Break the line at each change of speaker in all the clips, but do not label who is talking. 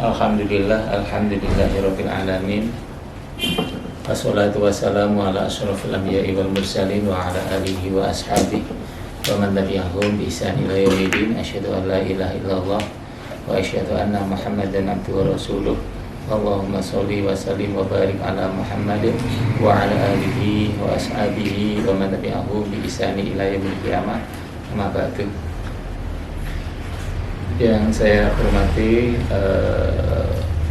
Alhamdulillahirabbil alamin. Wassalatu wassalamu ala asyrofil anbiya'i wal mursalin wa ala alihi wa ashabihi wa man tabi'ahum bi ihsan ila yaumil asyhadu an la ilaha illallah wa asyhadu anna Muhammadan abduhu wa rasuluh. Allahumma sholli wa sallim wa barik ala Muhammadin wa ala alihi wa ashabihi wa man tabi'ahum bi ihsan ila yaumil qiyamah. Amma ba'du. Yang saya hormati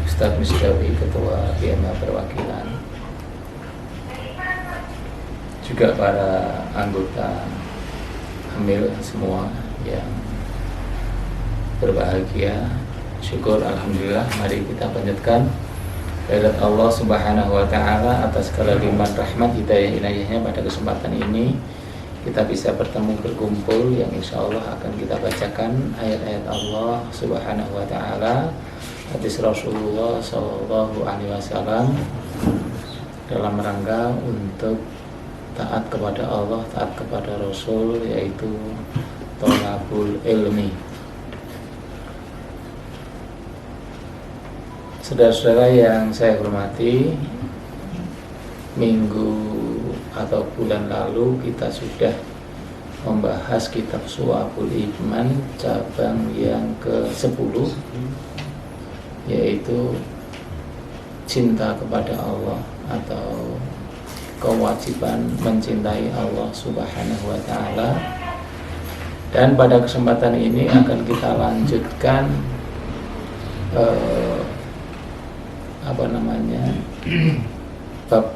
Ustadz Misdawi, Ketua PMA Perwakilan, juga para anggota hamil semua yang berbahagia. Syukur alhamdulillah, mari kita panjatkan kehadirat Allah Subhanahu wa taala atas segala limpahan rahmat hidayah inayahnya. Pada kesempatan ini kita bisa bertemu berkumpul yang insya Allah akan kita bacakan ayat-ayat Allah Subhanahu wa taala, hadis Rasulullah sallallahu alaihi wasallam dalam rangka untuk taat kepada Allah, taat kepada Rasul, yaitu thalabul ilmi. Saudara-saudara yang saya hormati, minggu atau bulan lalu kita sudah membahas kitab Syu'abul Iman cabang yang ke-10, yaitu cinta kepada Allah atau kewajiban mencintai Allah Subhanahu wa taala. Dan pada kesempatan ini akan kita lanjutkan bab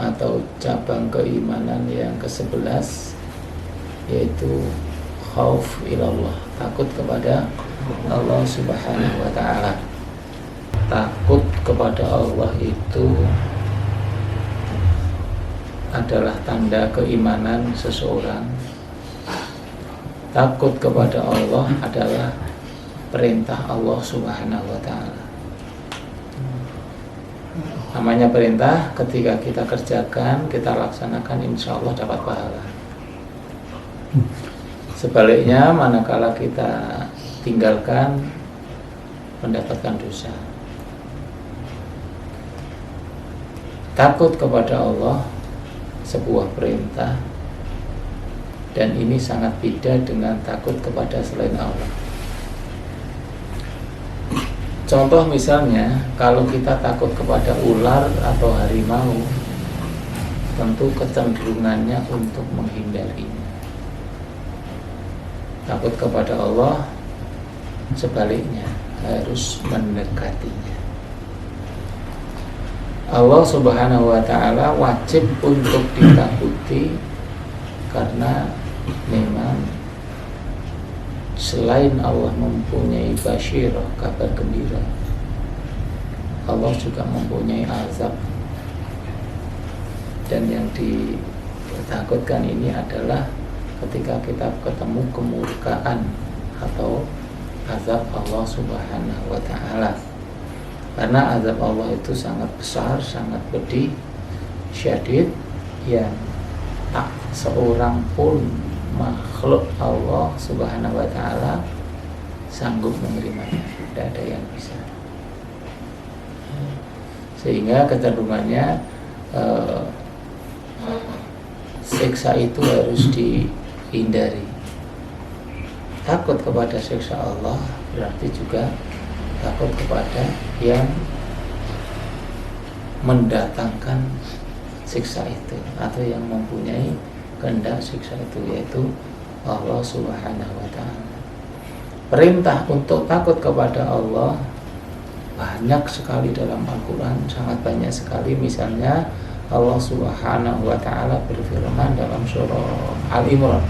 atau cabang keimanan yang ke-11, yaitu khauf ilallah, takut kepada Allah Subhanahu wa taala. Takut kepada Allah itu adalah tanda keimanan seseorang. Takut kepada Allah adalah perintah Allah Subhanahu wa taala. Namanya perintah, ketika kita kerjakan, kita laksanakan, insya Allah dapat pahala. Sebaliknya, manakala kita tinggalkan, mendapatkan dosa. Takut kepada Allah sebuah perintah, dan ini sangat beda dengan takut kepada selain Allah. Contoh misalnya, kalau kita takut kepada ular atau harimau, tentu kecenderungannya untuk menghindarinya. Takut kepada Allah, sebaliknya, harus mendekatinya. Allah Subhanahu wa taala wajib untuk ditakuti karena memang selain Allah mempunyai basyirah, kabar gembira, Allah juga mempunyai azab. Dan yang ditakutkan ini adalah ketika kita ketemu kemurkaan atau azab Allah Subhanahu wa taala. Karena azab Allah itu sangat besar, sangat pedih, syadid, yang tak seorang pun makhluk Allah Subhanahu wa taala sanggup menerimanya. Tidak ada yang bisa. Sehingga kecenderungannya siksa itu harus dihindari. Takut kepada siksa Allah berarti juga takut kepada yang mendatangkan siksa itu atau yang mempunyai kehendak siksa itu, yaitu Allah Subhanahu wa taala. Perintah untuk takut kepada Allah banyak sekali dalam Al-Quran, sangat banyak sekali. Misalnya Allah Subhanahu wa taala berfirman dalam surah Al-Imran,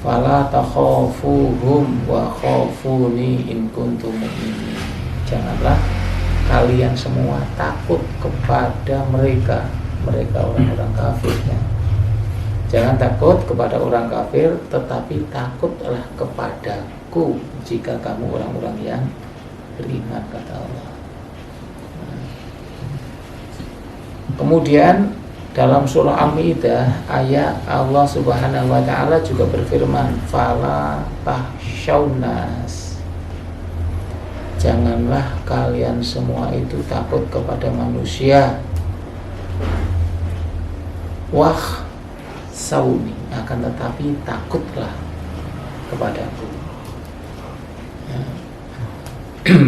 fala takhafuhum wa khafuni in kuntum mu'minin. Janganlah kalian semua takut kepada mereka orang-orang kafirnya. Jangan takut kepada orang kafir, tetapi takutlah kepadaku jika kamu orang-orang yang beriman, kata Allah. Kemudian Dalam surah Al-Maidah ayat Allah Subhanahu wa taala juga berfirman, "Fala tahsyaunas." Janganlah kalian semua itu takut kepada manusia. Wah sauni, akan tetapi takutlah kepadaku. Ya.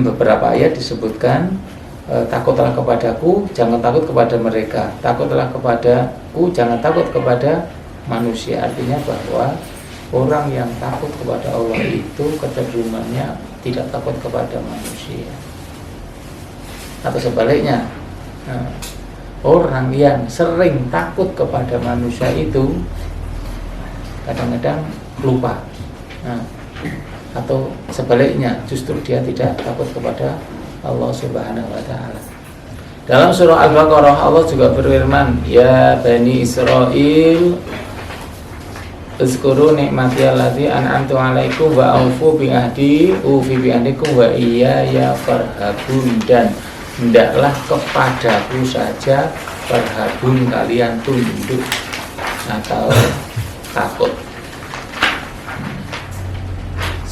Beberapa ayat disebutkan takutlah kepadaku, jangan takut kepada mereka. Takutlah kepadaku, jangan takut kepada manusia. Artinya bahwa orang yang takut kepada Allah itu kecenderungannya tidak takut kepada manusia. Atau sebaliknya, orang yang sering takut kepada manusia itu kadang-kadang lupa. Atau sebaliknya, justru dia tidak takut kepada Allah Subhanahu wa taala. Dalam surah Al-Baqarah Allah juga berfirman, "Ya Bani Israil, uzkuru ni'mati allati an'amtu 'alaikum wa aufu bi ahdi ufi bi ahdikum wa iyaya farhabun." Dan hendaklah kepadaku saja farhabun, kalian tunduk atau takut.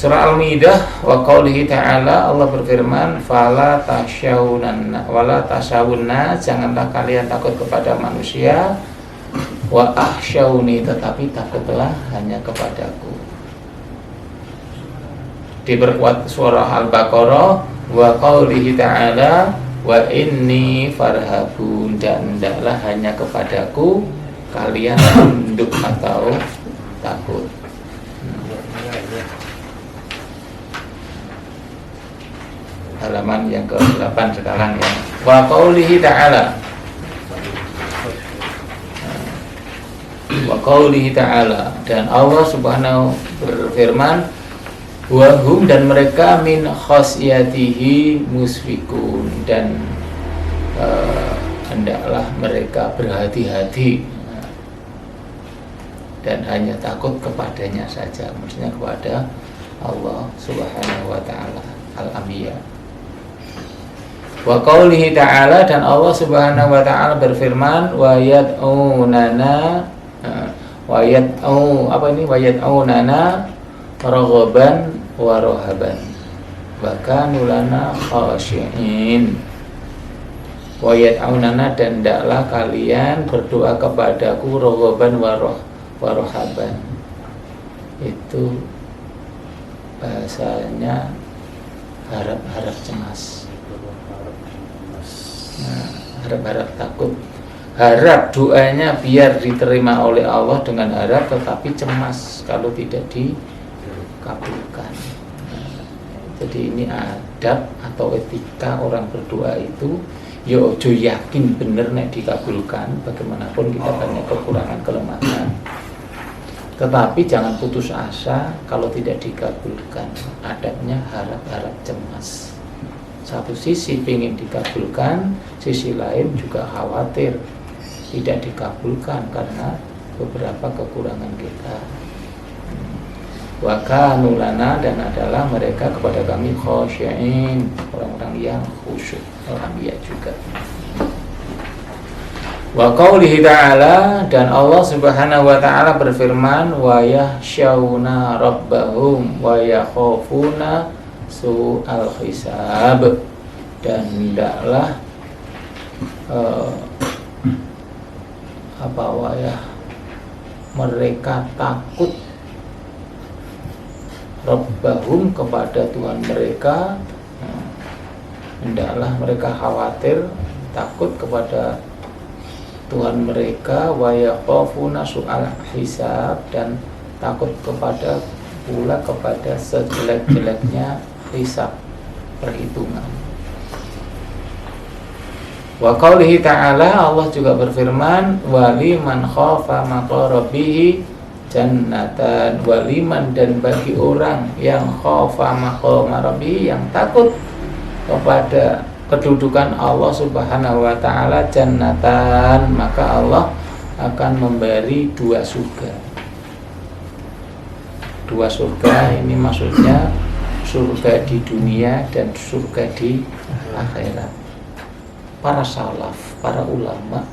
Surah Al-Maidah wa qaulihi ta'ala, Allah berfirman, "Fala tasyawunna wala tasawunna," janganlah kalian takut kepada manusia, wa akhsyawni, tetapi takutlah hanya kepadaku. Diperkuat surah Al-Baqarah wa qaulihi ta'ala, "Wa inni farhabun," dan hendaklah hanya kepadaku kalian tunduk atau takut. Halaman yang ke-8 sekarang ya. Wa qaulihi ta'ala, wa qaulihi ta'ala, dan Allah Subhanahu berfirman, wa hum, dan mereka min khasyatihi musfikun, dan hendaklah mereka berhati-hati dan hanya takut kepadanya saja, maksudnya kepada Allah Subhanahu wa ta'ala. Al-Anbiya. Wa qaulihi ta'ala, dan Allah Subhanahu wa ta'ala berfirman, wa yad'unana wa yad'unana raghaban wa rahaban wa kanu lana khashi'in. Wa yad'unana, dan hendaklah kalian berdoa kepadaku raghaban wa rahaban. Itu bahasanya harap-harap cemas. Harap-harap takut, harap doanya biar diterima oleh Allah dengan harap, tetapi cemas kalau tidak dikabulkan. Jadi ini adab atau etika orang berdoa itu, yo ojo yakin bener nek dikabulkan, bagaimanapun kita banyak kekurangan kelemahan, tetapi jangan putus asa kalau tidak dikabulkan. Adabnya harap-harap cemas. Satu sisi ingin dikabulkan, sisi lain juga khawatir tidak dikabulkan karena beberapa kekurangan kita. Wa kanu lana, dan adalah mereka kepada kami khasyi'in, orang-orang yang khusyuk. Al-Anbiya juga. Wa qaulihi ta'ala, dan Allah Subhanahu wa ta'ala berfirman, wa yakhshawna rabbahum wa yakhafuna su'al hisab, dan hendaklah mereka takut rabbahum, kepada Tuhan mereka. Hendaklah mereka khawatir, takut kepada Tuhan mereka, wa yakhafuna su'al hisab, dan takut kepada pula kepada sejelek-jeleknya hisab, perhitungan. Wa qaulihi ta'ala, Allah juga berfirman, waliman khafa maqama rabbih jannatan, waliman, dan bagi orang yang khafa maqama rabbih, yang takut kepada kedudukan Allah Subhanahu wa ta'ala, jannatan, maka Allah akan memberi 2 surga. 2 surga ini maksudnya surga di dunia dan surga di akhirat. Para salaf, para ulama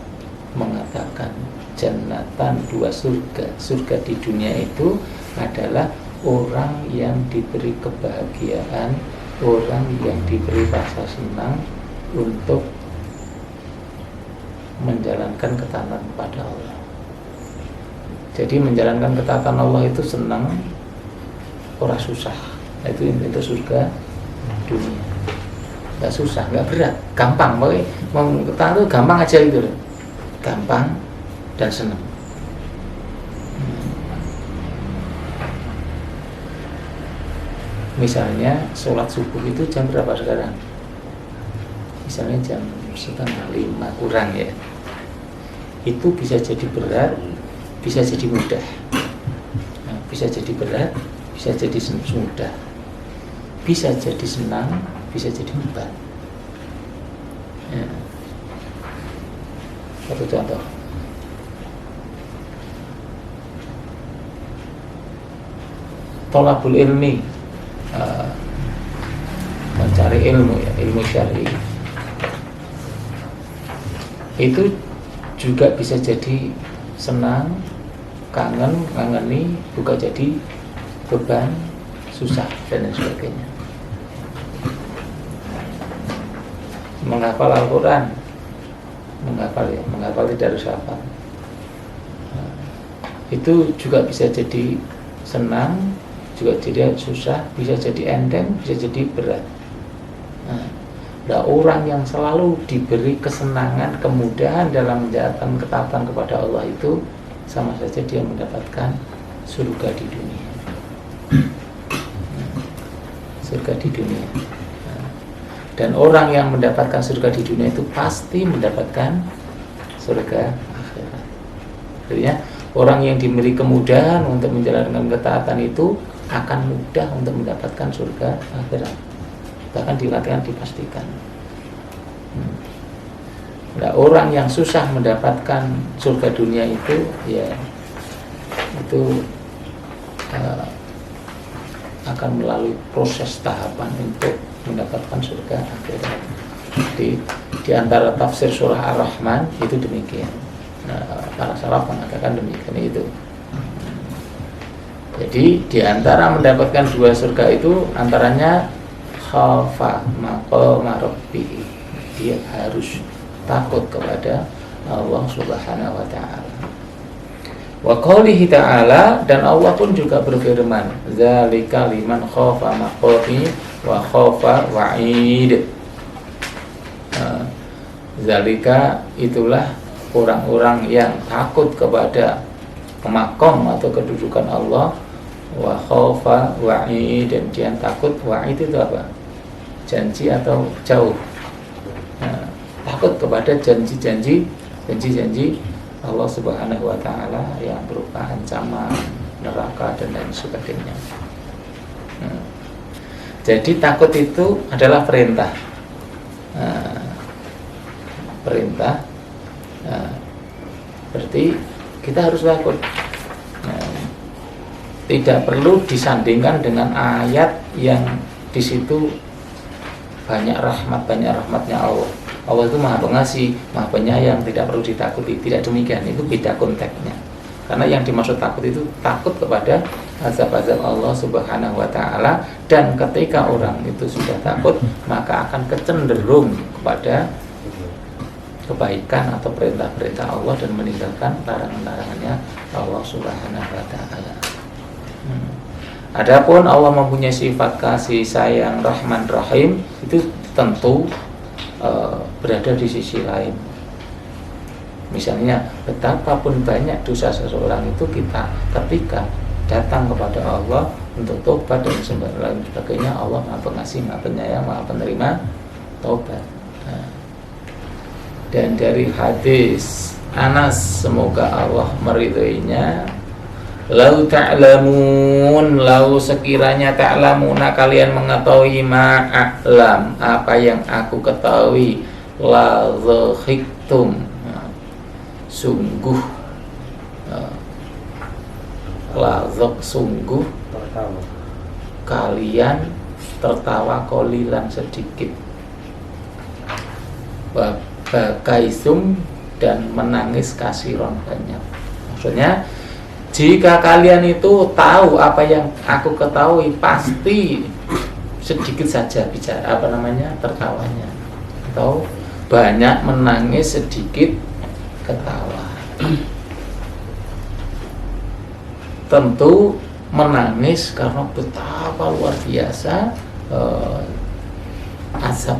mengatakan dikatakan jannatan, dua surga. Surga di dunia itu adalah orang yang diberi kebahagiaan, orang yang diberi rasa senang untuk menjalankan ketaatan kepada Allah. Jadi menjalankan ketaatan Allah itu senang, orang susah. Itu surga dunia. Nggak susah, nggak berat, gampang. Mau ketaatan itu gampang aja gitu loh. Gampang dan senang. Misalnya sholat subuh itu jam berapa sekarang? Misalnya jam 4:30 kurang ya. Itu bisa jadi berat, bisa jadi mudah. Nah, bisa jadi berat, bisa jadi mudah. Bisa jadi senang, bisa jadi beban. Ya. Satu contoh. Thalabul ilmi, mencari ilmu ya, ilmu syar'i. Itu juga bisa jadi senang, ngangeni, juga jadi beban, susah dan lain sebagainya. Menghafal Al-Quran, menghafal tidak harus hafal. Itu juga bisa jadi senang, juga jadi susah, bisa jadi enteng, bisa jadi berat. Nah, orang yang selalu diberi kesenangan, kemudahan dalam menjalankan ketaatan kepada Allah itu sama saja dia mendapatkan surga di dunia. Surga di dunia. Dan orang yang mendapatkan surga di dunia itu pasti mendapatkan surga akhirat. Artinya orang yang diberi kemudahan untuk menjalankan ketaatan itu akan mudah untuk mendapatkan surga akhirat. Bahkan dipastikan. Nah, orang yang susah mendapatkan surga dunia itu ya itu akan melalui proses tahapan untuk mendapatkan surga akhirat. Di antara tafsir surah Ar-Rahman itu demikian. Nah, para salaf mengatakan demikian itu. Jadi di antara mendapatkan dua surga itu antaranya khafa maqama rabbih. Dia harus takut kepada Allah Subhanahu wa taala. Wa qoulihi ta'ala, dan Allah pun juga berfirman, zalika liman khafa maqami wa khafa wa'id. Zalika itulah orang-orang yang takut kepada maqam atau kedudukan Allah, wa khafa wa'id, dan dia takut. Wa'id itu apa? Janji atau jauh. Takut kepada janji-janji Allah Subhanahu wa taala yang berupa ancaman neraka dan lain sebagainya. Jadi takut itu adalah perintah. Perintah. Berarti kita harus takut. Tidak perlu disandingkan dengan ayat yang di situ banyak rahmatnya Allah. Allah itu maha pengasih, maha penyayang, tidak perlu ditakuti. Tidak demikian, itu beda konteksnya. Karena yang dimaksud takut itu takut kepada azab-azab Allah Subhanahu wa taala, dan ketika orang itu sudah takut, maka akan kecenderung kepada kebaikan atau perintah-perintah Allah dan meninggalkan larangan-larangannya Allah Subhanahu wa taala. Adapun Allah mempunyai sifat kasih sayang Rahman Rahim, itu tentu berada di sisi lain. Misalnya betapapun banyak dosa seseorang itu, kita ketika datang kepada Allah untuk tobat dan sebagainya, Allah maha pengasih, maha penyayang, maha penerima tobat. Dan dari hadis Anas, semoga Allah meridhoinya, lau ta'lamun, lau sekiranya ta'lamuna, kalian mengetahui ma'a'lam, apa yang aku ketahui, la dhahiktum, sungguh sungguh kalian tertawa kolilan sedikit, wa bakaisum dan menangis kasiron banyak. Maksudnya jika kalian itu tahu apa yang aku ketahui, pasti sedikit saja bicara tertawanya, atau banyak menangis sedikit ketawa. Tentu menangis karena betapa luar biasa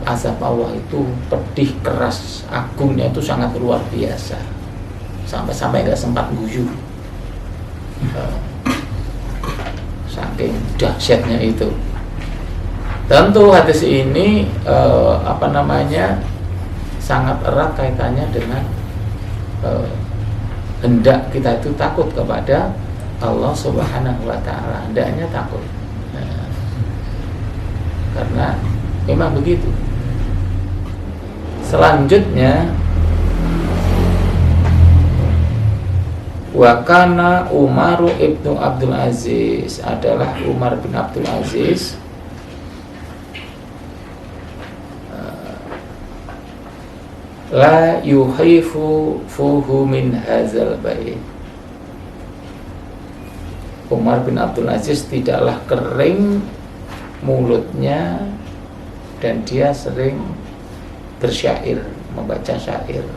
azab Allah itu pedih, keras, agungnya itu sangat luar biasa, sampai nggak sempat guyu, saking dahsyatnya itu. Tentu hadis ini sangat erat kaitannya dengan hendak kita itu takut kepada Allah Subhanahu wa Ta'ala, hendaknya takut. Karena memang begitu. Selanjutnya, wa kana Umar ibnu Abdul Aziz, adalah Umar bin Abdul Aziz la yuhifu fuhu min hazal bait. Umar bin Abdul Aziz tidaklah kering mulutnya dan dia sering bersyair, membaca syair.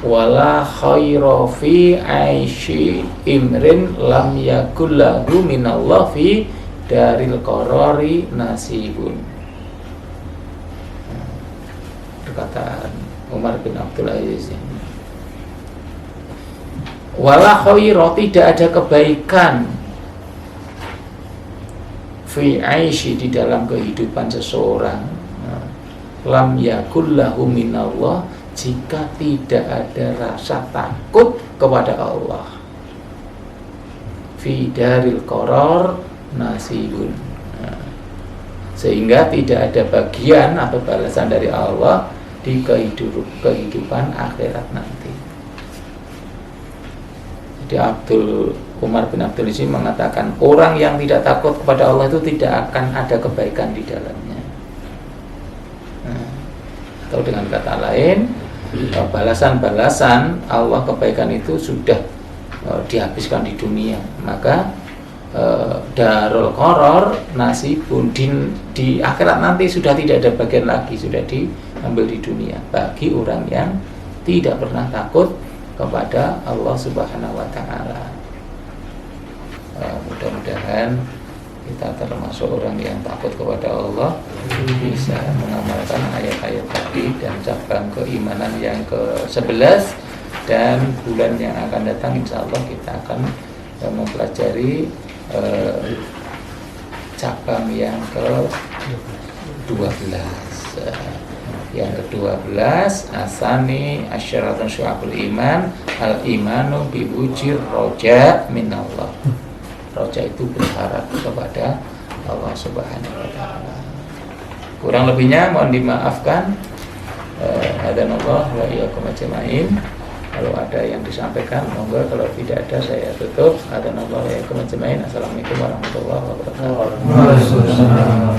Wala khaira fi aishi imrin lam yakul lahu minallah fi daril qarari nasibun. Perkataan Umar bin Abdul Aziz ini. Wala khaira, tidak ada kebaikan fi aishi, di dalam kehidupan seseorang, lam yakul lahu minallah, jika tidak ada rasa takut kepada Allah, fi daril qarar nasibun, sehingga tidak ada bagian atau balasan dari Allah di kehidupan akhirat nanti. Jadi Umar bin Abdul Aziz mengatakan, orang yang tidak takut kepada Allah itu tidak akan ada kebaikan di dalamnya. Atau dengan kata lain, balasan-balasan Allah kebaikan itu sudah dihabiskan di dunia. Maka darul qaror nasibun, di akhirat nanti sudah tidak ada bagian lagi, sudah diambil di dunia bagi orang yang tidak pernah takut kepada Allah Subhanahu wa Ta'ala. Mudah-mudahan kita termasuk orang yang takut kepada Allah, bisa mengamalkan ayat-ayat tadi dan cabang keimanan yang ke-11. Dan bulan yang akan datang insya Allah kita akan mempelajari cabang yang ke-12. Yang ke-12, asani asyaratun syu'abul iman, al-imanu biwujir roja minallah. Roja itu berharap kepada Allah Subhanahu wa Ta'ala. Kurang lebihnya mohon dimaafkan. Hadanallah wa iyyakum ajmain. Kalau ada yang disampaikan monggo, kalau tidak ada saya tutup. Hadanallah wa iyyakum ajmain. Assalamualaikum warahmatullahi wabarakatuh.